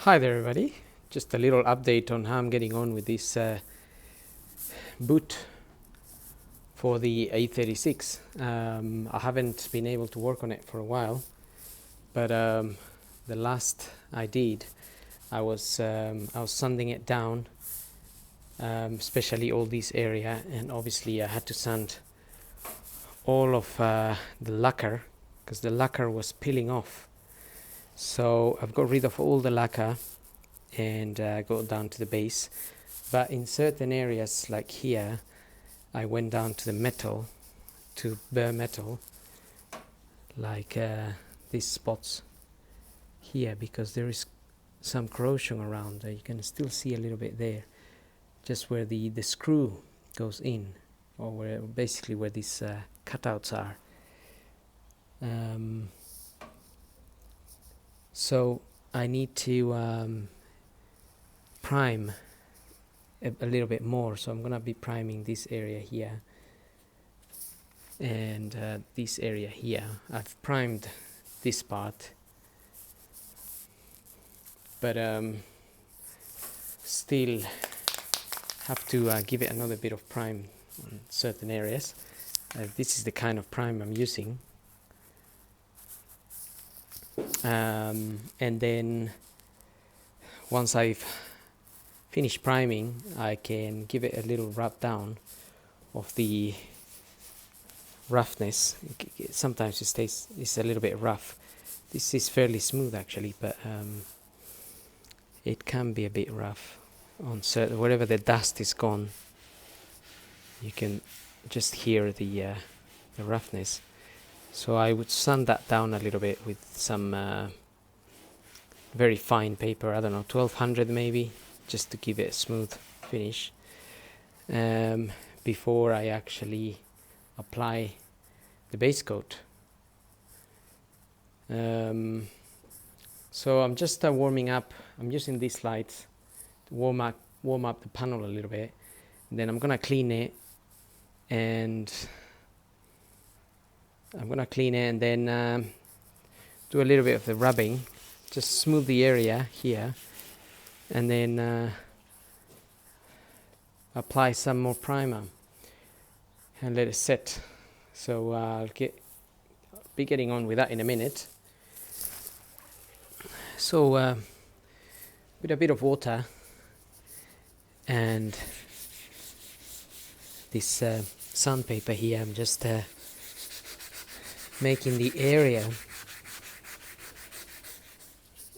Hi there everybody, just a little update on how I'm getting on with this boot for the E36. I haven't been able to work on it for a while, but the last I did, I was sanding it down, especially all this area, and obviously I had to sand all of the lacquer because the lacquer was peeling off. So I've got rid of all the lacquer and go down to the base, but in certain areas like here I went down to the metal, to bare metal, like these spots here, because there is some corrosion around. You can still see a little bit there, just where the screw goes in, or where basically where these cutouts are. So I need to prime a little bit more, so I'm gonna be priming this area here and this area here. I've primed this part, but still have to give it another bit of prime on certain areas. This is the kind of prime I'm using, and then once I've finished priming, I can give it a little rub down of the roughness. Sometimes it's a little bit rough. This is fairly smooth actually, but it can be a bit rough on certain, wherever the dust is gone. You can just hear the roughness. So I would sand that down a little bit with some very fine paper, I don't know, 1200 maybe, just to give it a smooth finish before I actually apply the base coat. So I'm just warming up. I'm using these lights to warm up the panel a little bit. And then I'm gonna clean it, and then do a little bit of the rubbing, just smooth the area here, and then apply some more primer and let it set. So I'll be getting on with that in a minute. So with a bit of water and this sandpaper here, I'm just making the area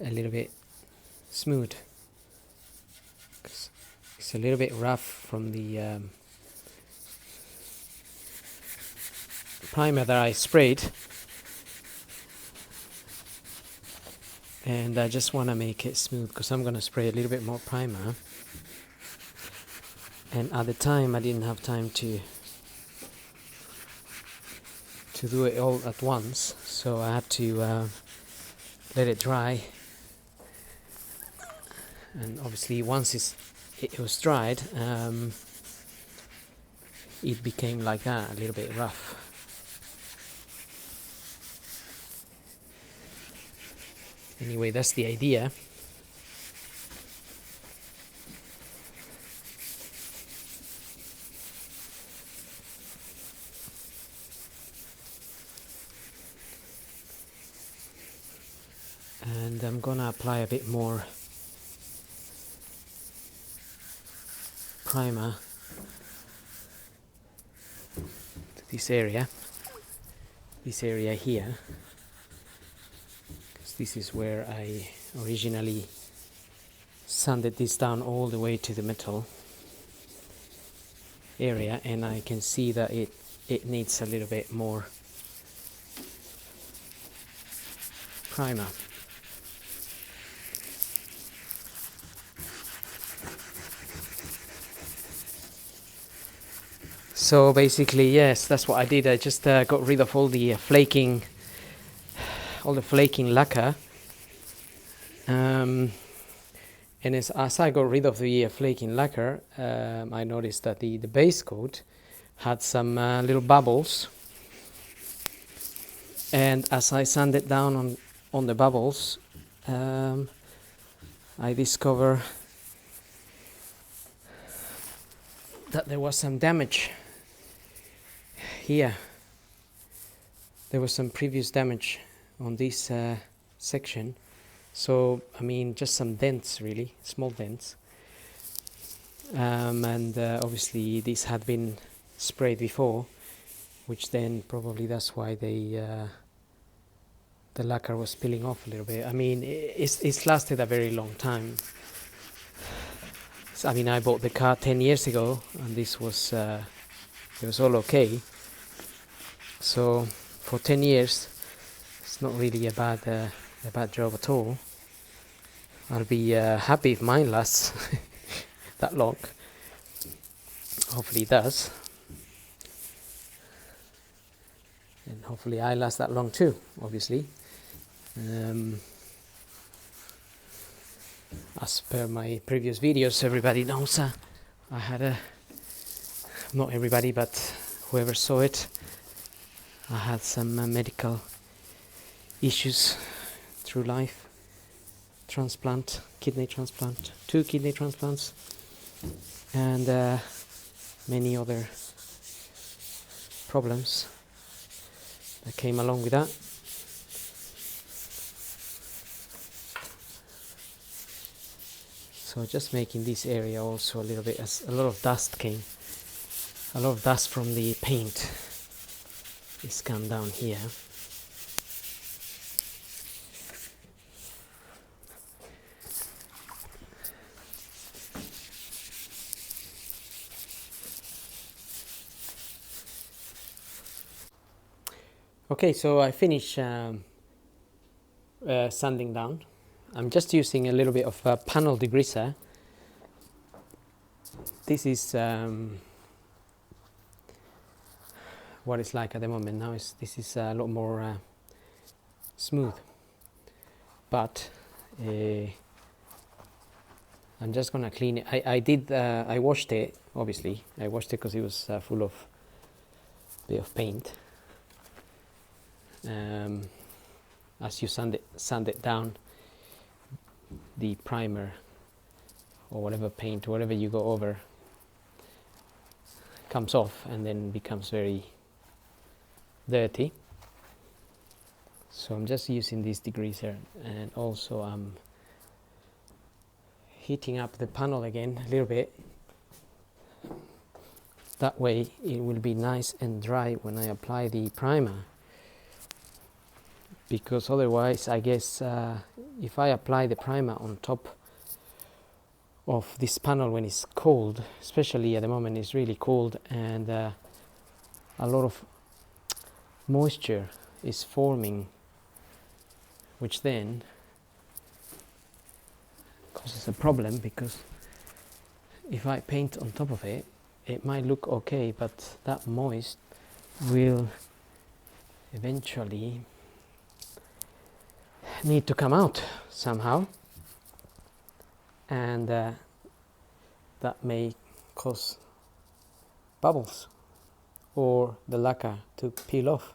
a little bit smooth. It's a little bit rough from the primer that I sprayed, and I just want to make it smooth because I'm going to spray a little bit more primer, and at the time I didn't have time to do it all at once, so I had to let it dry. And obviously once it was dried, it became like that, a little bit rough. Anyway, that's the idea. And I'm gonna apply a bit more primer to this area here, because this is where I originally sanded this down all the way to the metal area, and I can see that it needs a little bit more primer. So basically, yes, that's what I did. I just got rid of all the flaking lacquer, and as I got rid of the flaking lacquer, I noticed that the base coat had some little bubbles, and as I sanded down on the bubbles, I discovered that there was some damage here. There was some previous damage on this section, so I mean just some dents, really small dents, and obviously this had been sprayed before, which then probably that's why the lacquer was peeling off a little bit. I mean it's lasted a very long time. I mean I bought the car 10 years ago and this was it was all okay, so for 10 years it's not really a bad job at all. I'll be happy if mine lasts that long. Hopefully it does, and hopefully I last that long too, obviously. As per my previous videos, everybody knows I had a, not everybody but whoever saw it, I had some medical issues through life. Transplant, kidney transplant, 2 kidney transplants, and many other problems that came along with that. So just making this area also a little bit, as a lot of dust came, a lot of dust from the paint is come down here. Okay, so I finished sanding down. I'm just using a little bit of panel degreaser. This is what it's like at the moment now. This is a lot more smooth, but I'm just gonna clean it. I washed it, obviously. I washed it because it was full of a bit of paint. As you sand it down, the primer or whatever paint, whatever you go over, comes off and then becomes very dirty. So I'm just using this degreaser, and also I'm heating up the panel again a little bit. That way it will be nice and dry when I apply the primer, because otherwise I guess if I apply the primer on top of this panel when it's cold, especially at the moment it's really cold, and a lot of moisture is forming, which then causes a problem, because if I paint on top of it, it might look okay, but that moist will eventually need to come out somehow, and that may cause bubbles or the lacquer to peel off,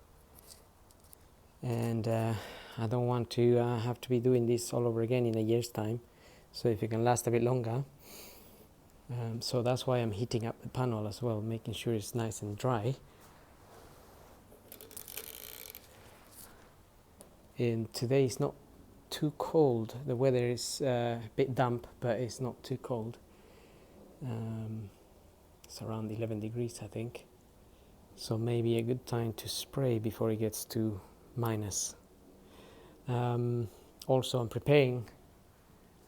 and I don't want to have to be doing this all over again in a year's time. So if it can last a bit longer, so that's why I'm heating up the panel as well, making sure it's nice and dry. And today it's not too cold. The weather is a bit damp, but it's not too cold. It's around 11 degrees, I think. So maybe a good time to spray before it gets to minus. Also, I'm preparing.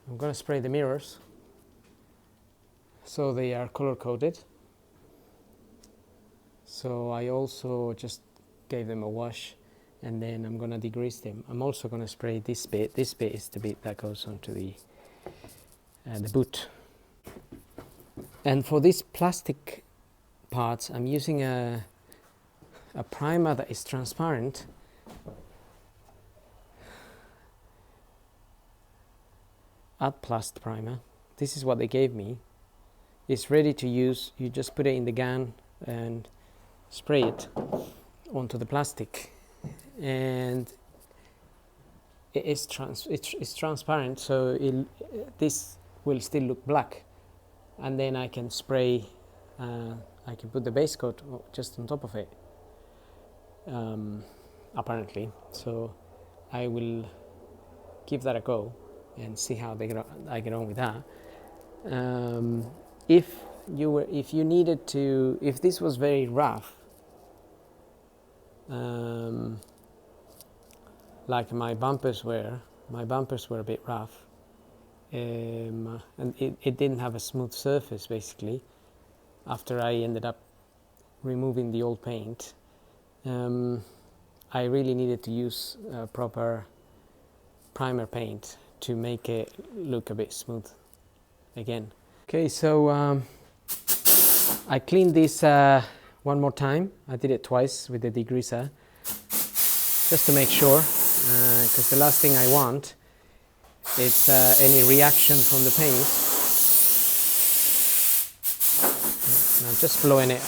I'm going to spray the mirrors, so they are color coded. So I also just gave them a wash, and then I'm going to degrease them. I'm also going to spray this bit. This bit is the bit that goes onto the boot. And for these plastic parts, I'm using a primer that is transparent. Adplast primer. This is what they gave me. It's ready to use. You just put it in the gun and spray it onto the plastic, and it's transparent, so this will still look black, and then I can spray. I can put the base coat just on top of it. Apparently, so I will give that a go and see how I get on with that. If you needed to, if this was very rough, like my bumpers were a bit rough, and it didn't have a smooth surface basically after I ended up removing the old paint. I really needed to use proper primer paint to make it look a bit smooth again. Okay, so I cleaned this one more time. I did it twice with the degreaser just to make sure, because the last thing I want is any reaction from the paint. I'm just blowing it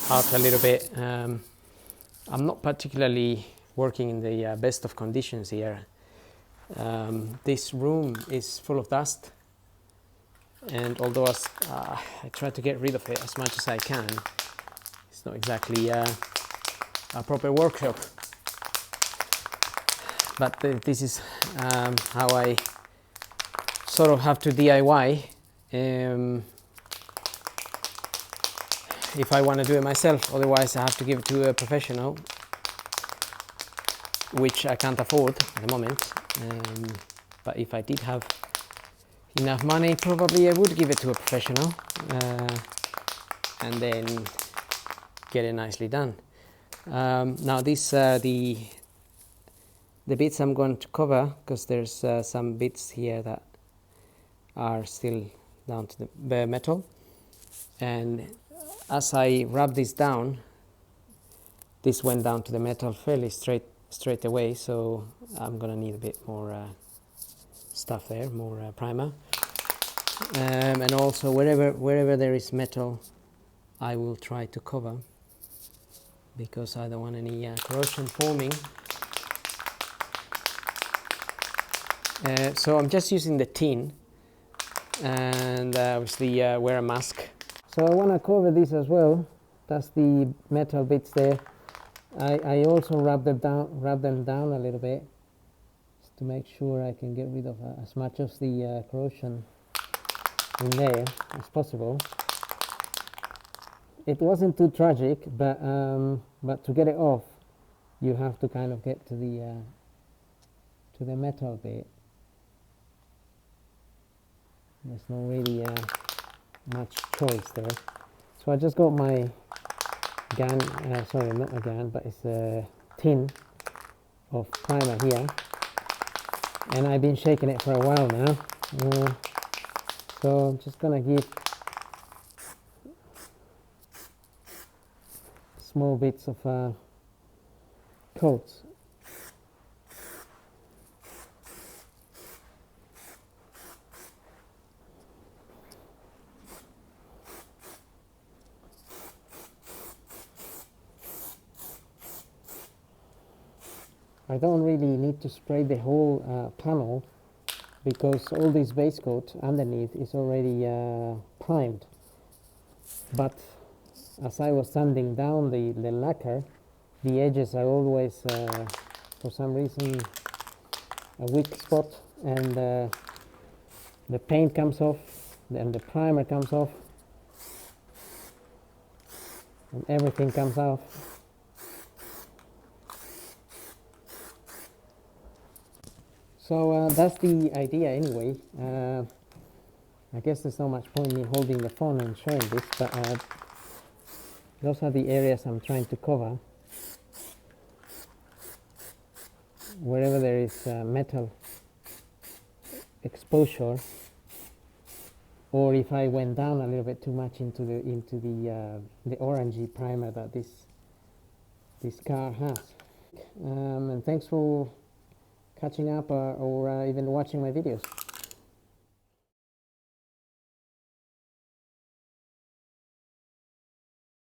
out a little bit. I'm not particularly working in the best of conditions here. This room is full of dust, and although I try to get rid of it as much as I can, it's not exactly a proper workshop. But this is how I sort of have to DIY if I want to do it myself. Otherwise I have to give it to a professional, which I can't afford at the moment. But if I did have enough money, probably I would give it to a professional and then get it nicely done. Now this the bits I'm going to cover, because there's some bits here that are still down to the bare metal, and as I rub this down, this went down to the metal fairly straight away, so I'm gonna need a bit more stuff there, more primer, and also wherever there is metal I will try to cover, because I don't want any corrosion forming. So I'm just using the tin, and obviously wear a mask. So I want to cover this as well. That's the metal bits there. I also rub them down a little bit, just to make sure I can get rid of as much of the corrosion in there as possible. It wasn't too tragic, but to get it off, you have to kind of get to the metal bit. There's no really much choice there. So I just got my gun, sorry, not a gun, but it's a tin of primer here, and I've been shaking it for a while now. So I'm just gonna give small bits of coats. I don't really need to spray the whole panel, because all this base coat underneath is already primed. But as I was sanding down the lacquer, the edges are always, for some reason, a weak spot, and the paint comes off, and the primer comes off, and everything comes off. So that's the idea anyway. I guess there's not much point in me holding the phone and showing this, but those are the areas I'm trying to cover. Wherever there is metal exposure, or if I went down a little bit too much into the orangey primer that this car has. And thanks for catching up or even watching my videos.